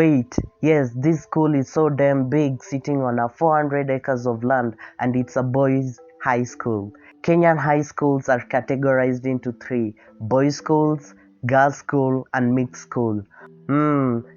Wait, yes, this school is so damn big, sitting on a 400 acres of land, and it's a boys' high school. Kenyan high schools are categorized into three: boys' schools, girls' school, and mixed school.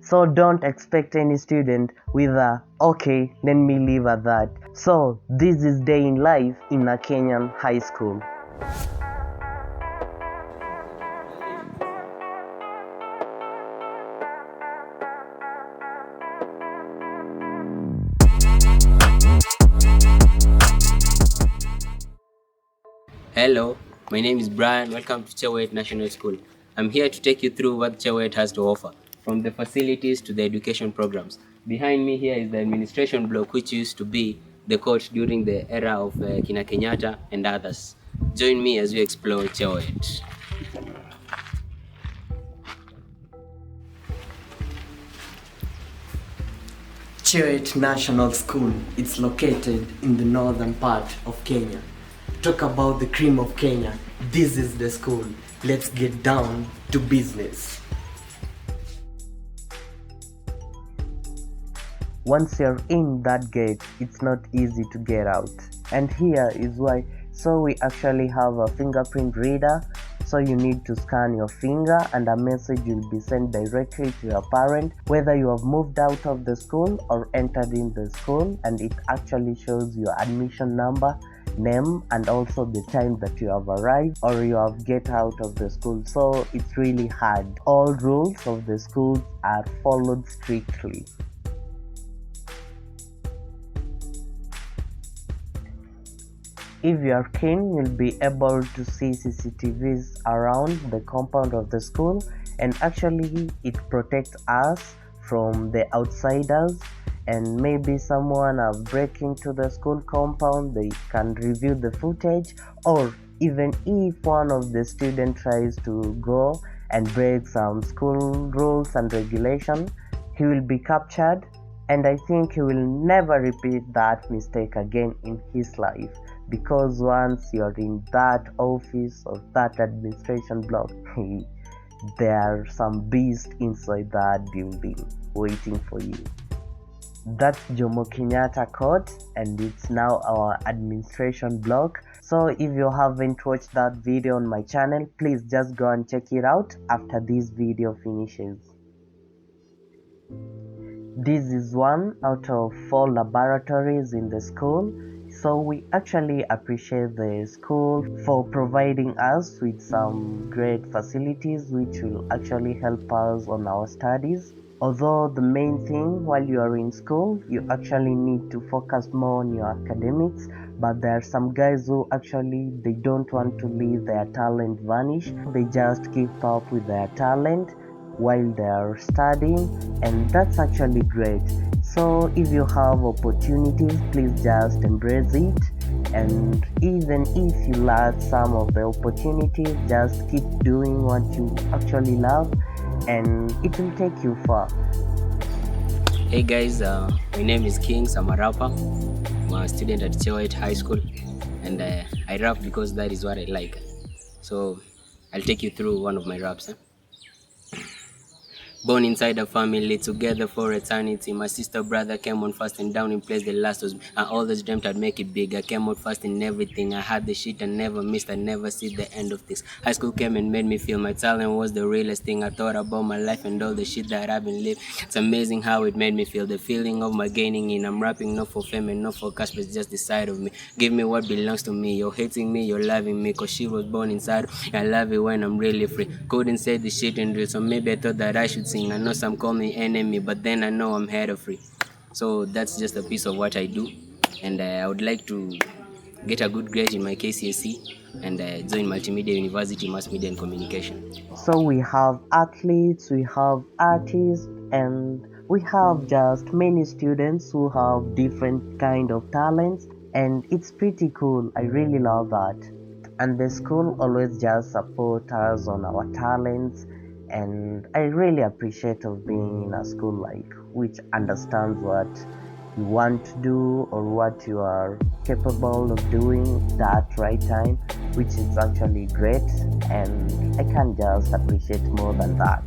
So don't expect any student with a okay, let me leave at that. So, this is day in life in a Kenyan high school. Hello, my name is Brian. Welcome to Chewet National School. I'm here to take you through what Chewet has to offer, from the facilities to the education programs. Behind me here is the administration block, which used to be the court during the era of Kina Kenyatta and others. Join me as we explore Chewet. Chewet National School. It's located in the northern part of Kenya. Talk about the cream of Kenya. This is the school. Let's get down to business. Once you're in that gate, it's not easy to get out. And here is why. So we actually have a fingerprint reader. So you need to scan your finger and a message will be sent directly to your parent whether you have moved out of the school or entered in the school, and it actually shows your admission number, name, and also the time that you have arrived or you have get out of the school. So it's really hard. All rules of the school are followed strictly. If you are keen, you'll be able to see CCTVs around the compound of the school, and actually it protects us from the outsiders, and maybe someone have break into the school compound, they can review the footage, or even if one of the students tries to go and break some school rules and regulation, he will be captured, and I think he will never repeat that mistake again in his life, because once you're in that office or that administration block, there are some beasts inside that building waiting for you. That's Jomo Kenyatta Court, and it's now our administration block. So if you haven't watched that video on my channel, please just go and check it out after this video finishes. This is one out of 4 laboratories in the school. So we actually appreciate the school for providing us with some great facilities which will actually help us on our studies. Although the main thing while you are in school, you actually need to focus more on your academics, but there are some guys who actually they don't want to leave their talent vanish. They just keep up with their talent while they are studying, and that's actually great. So if you have opportunities, please just embrace it, and even if you lack some of the opportunities, just keep doing what you actually love, and it will take you far. Hey guys, my name is King. I'm a rapper. I'm a student at Chewet High School, and I rap because that is what I like. So I'll take you through one of my raps. Born inside a family, together for eternity. My sister, brother came on first and down in place the last was me. I always dreamt I'd make it big. I came out first in everything. I had the shit I never missed. I never see the end of this. High school came and made me feel my talent was the realest thing. I thought about my life and all the shit that I've been living. It's amazing how it made me feel. The feeling of my gaining in. I'm rapping not for fame and not for cash, but it's just the side of me. Give me what belongs to me. You're hating me, you're loving me, cause she was born inside. I love it when I'm really free. Couldn't say the shit in real, so maybe I thought that I should sing. I know some call me enemy, but then I know I'm head of free. So that's just a piece of what I do, and I would like to get a good grade in my KCSE and join Multimedia University Mass Media and Communication. So we have athletes, we have artists, and we have just many students who have different kind of talents, and it's pretty cool. I really love that. And the school always just support us on our talents, and I really appreciate of being in a school like which understands what you want to do or what you are capable of doing that right time, which is actually great, and I can't just appreciate more than that.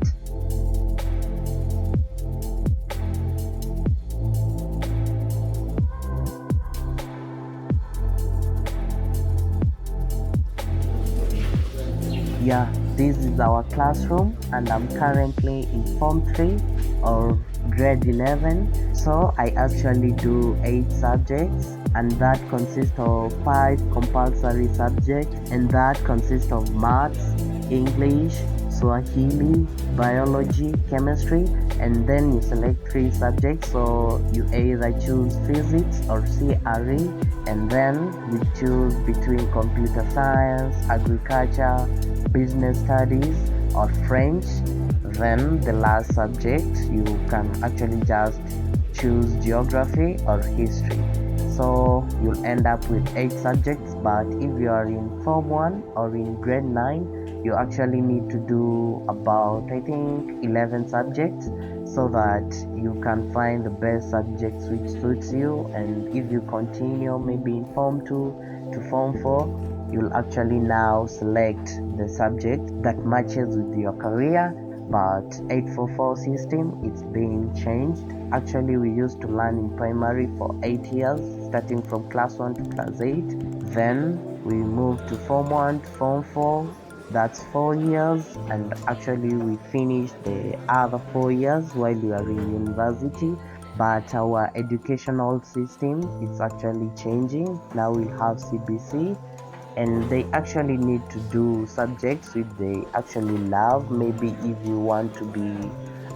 yeah, this is our classroom, and I'm currently in Form 3 or grade 11. So I actually do 8 subjects, and that consists of 5 compulsory subjects, and that consists of maths, English, Swahili, biology, chemistry, and then you select 3 subjects. So you either choose physics or CRE, and then we choose between computer science, agriculture, business studies, or French. Then the last subject you can actually just choose geography or history. So you'll end up with 8 subjects, but if you are in Form 1 or in grade 9, you actually need to do about, I think, 11 subjects so that you can find the best subjects which suits you. And if you continue maybe in Form 2 to Form 4, you'll actually now select the subject that matches with your career. But 844 system, it's being changed. Actually, we used to learn in primary for 8 years, starting from class 1 to class 8. Then we moved to Form 1 to Form 4. That's 4 years, and actually we finished the other 4 years while we are in university. But our educational system is actually changing. Now we have CBC, and they actually need to do subjects which they actually love. Maybe if you want to be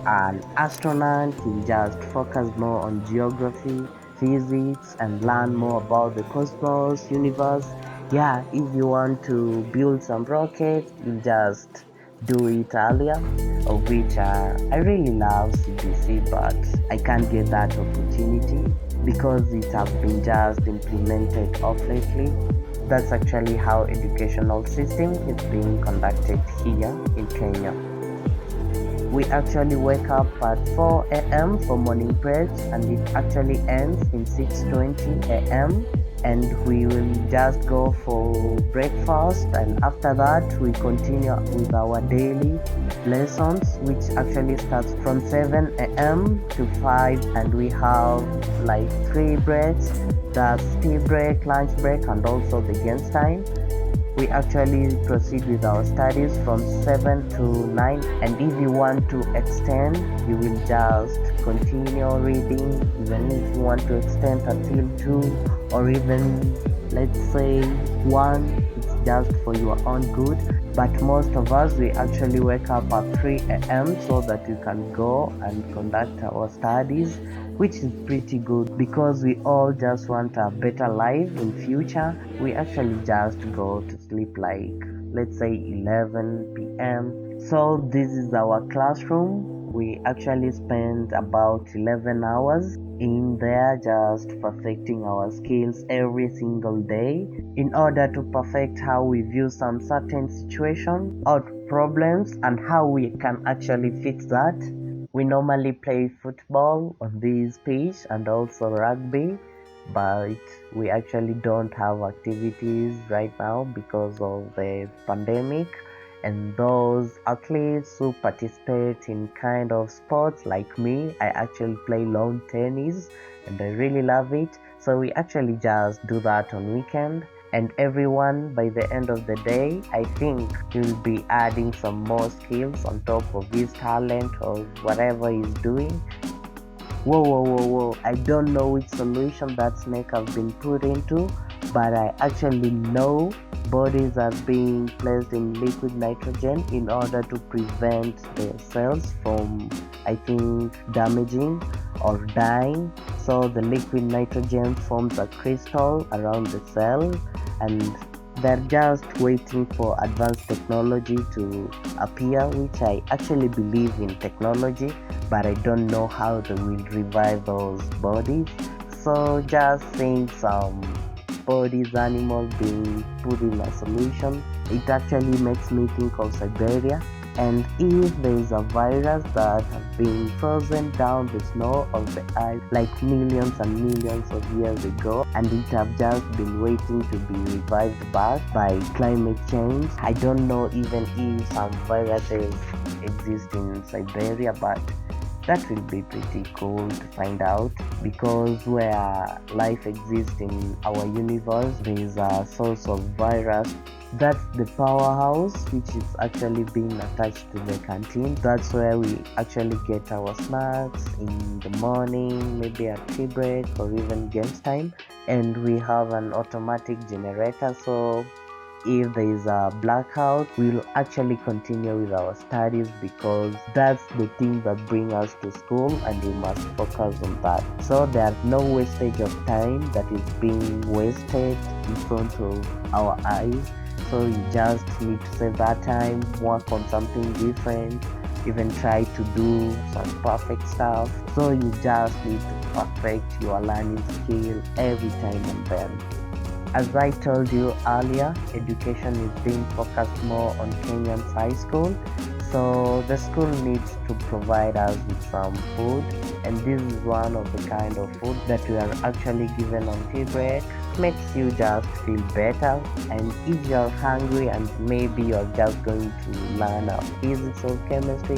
an astronaut, you just focus more on geography, physics, and learn more about the cosmos, universe. Yeah, if you want to build some rockets, you just do it earlier, of which I really love CBC, but I can't get that opportunity because it has been just implemented off lately. That's actually how educational system is being conducted here in Kenya. We actually wake up at 4 a.m. for morning prayers, and it actually ends in 6:20 a.m. and we will just go for breakfast, and after that we continue with our daily lessons, which actually starts from 7 a.m. to 5, and we have like 3 breaks. That's tea break, lunch break, and also the games time. We actually proceed with our studies from 7 to 9, and if you want to extend, you will just continue reading. Even if you want to extend until 2 or even let's say 1, it's just for your own good. But most of us, we actually wake up at 3 a.m. so that we can go and conduct our studies, which is pretty good because we all just want a better life in future. We actually just go to sleep like let's say 11 p.m. So this is our classroom. We actually spend about 11 hours in there just perfecting our skills every single day in order to perfect how we view some certain situation or problems and how we can actually fix that. We normally play football on this pitch and also rugby, but we actually don't have activities right now because of the pandemic. And those athletes who participate in kind of sports like me, I actually play lawn tennis and I really love it. So we actually just do that on weekend. And everyone by the end of the day, I think he'll be adding some more skills on top of his talent or whatever he's doing. Whoa, I don't know which solution that snake has been put into, but I actually know bodies are being placed in liquid nitrogen in order to prevent the cells from, I think, damaging or dying. So the liquid nitrogen forms a crystal around the cell, and they're just waiting for advanced technology to appear, which I actually believe in technology, but I don't know how they will revive those bodies. So just seeing some bodies, animals being put in a solution, it actually makes me think of Siberia. And if there is a virus that has been frozen down the snow of the ice like millions and millions of years ago, and it have just been waiting to be revived back by climate change. I don't know even if some viruses exist in Siberia, but That will be pretty cool to find out, because where life exists in our universe, there is a source of virus. That's the powerhouse, which is actually being attached to the canteen. That's where we actually get our snacks in the morning, maybe at tea break or even games time. And we have an automatic generator, so if there is a blackout, we'll actually continue with our studies, because that's the thing that brings us to school and we must focus on that. So there's no wastage of time that is being wasted in front of our eyes. So you just need to save that time, work on something different, even try to do some perfect stuff. So you just need to perfect your learning skill every time and then. As I told you earlier, education is being focused more on Kenyan's high school. So the school needs to provide us with some food, and this is one of the kind of food that we are actually given on tea break. Makes you just feel better, and if you're hungry and maybe you're just going to learn a physics or chemistry,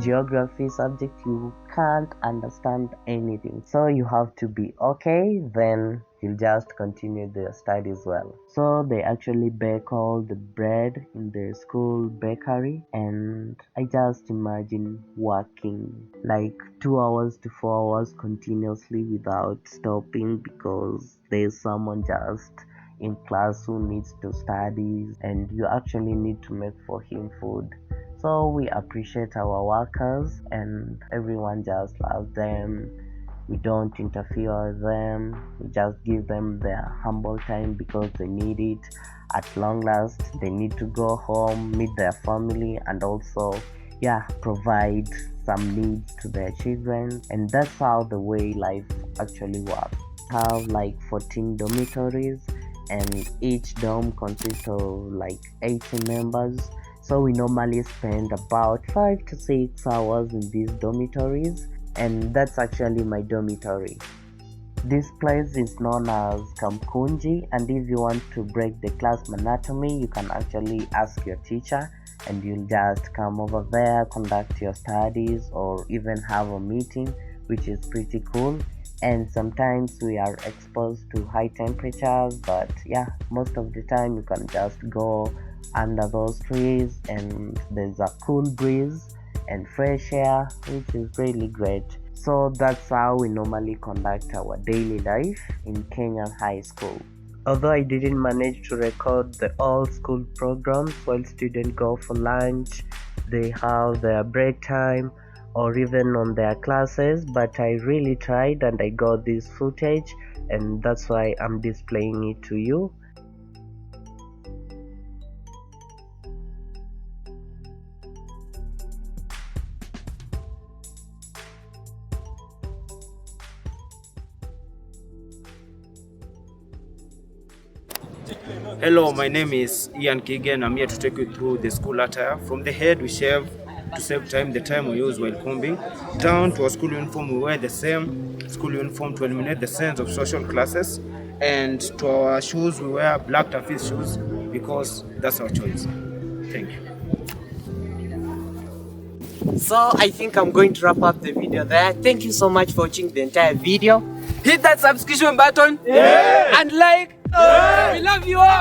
geography subject, you can't understand anything, so you have to be okay, then you'll just continue the studies well. So they actually bake all the bread in the school bakery, and I just imagine working like 2 hours to 4 hours continuously without stopping, because there's someone just in class who needs to study and you actually need to make for him food. So we appreciate our workers and everyone just loves them. We don't interfere with them. We just give them their humble time because they need it. At long last, they need to go home, meet their family, and also, provide some needs to their children. And that's how the way life actually works. Have like 14 dormitories, and each dorm consists of like 80 members. So we normally spend about 5 to 6 hours in these dormitories, and that's actually my dormitory. This place is known as Kamkunji, and if you want to break the class monotony, you can actually ask your teacher and you'll just come over there, conduct your studies, or even have a meeting, which is pretty cool. And sometimes we are exposed to high temperatures, but most of the time you can just go under those trees and there's a cool breeze and fresh air, which is really great. So that's how we normally conduct our daily life in Kenyan high school. Although I didn't manage to record the all school programs while students go for lunch, they have their break time, or even on their classes, but I really tried and I got this footage, and that's why I'm displaying it to you. Hello, my name is Ian Kigen. I'm here to take you through the school attire. From the head, we shave to save time, the time we use while combing. Down to our school uniform, we wear the same school uniform to eliminate the sense of social classes. And to our shoes, we wear black taffy shoes because that's our choice. Thank you. So I think I'm going to wrap up the video there. Thank you so much for watching the entire video. Hit that subscription button and like. We love you all.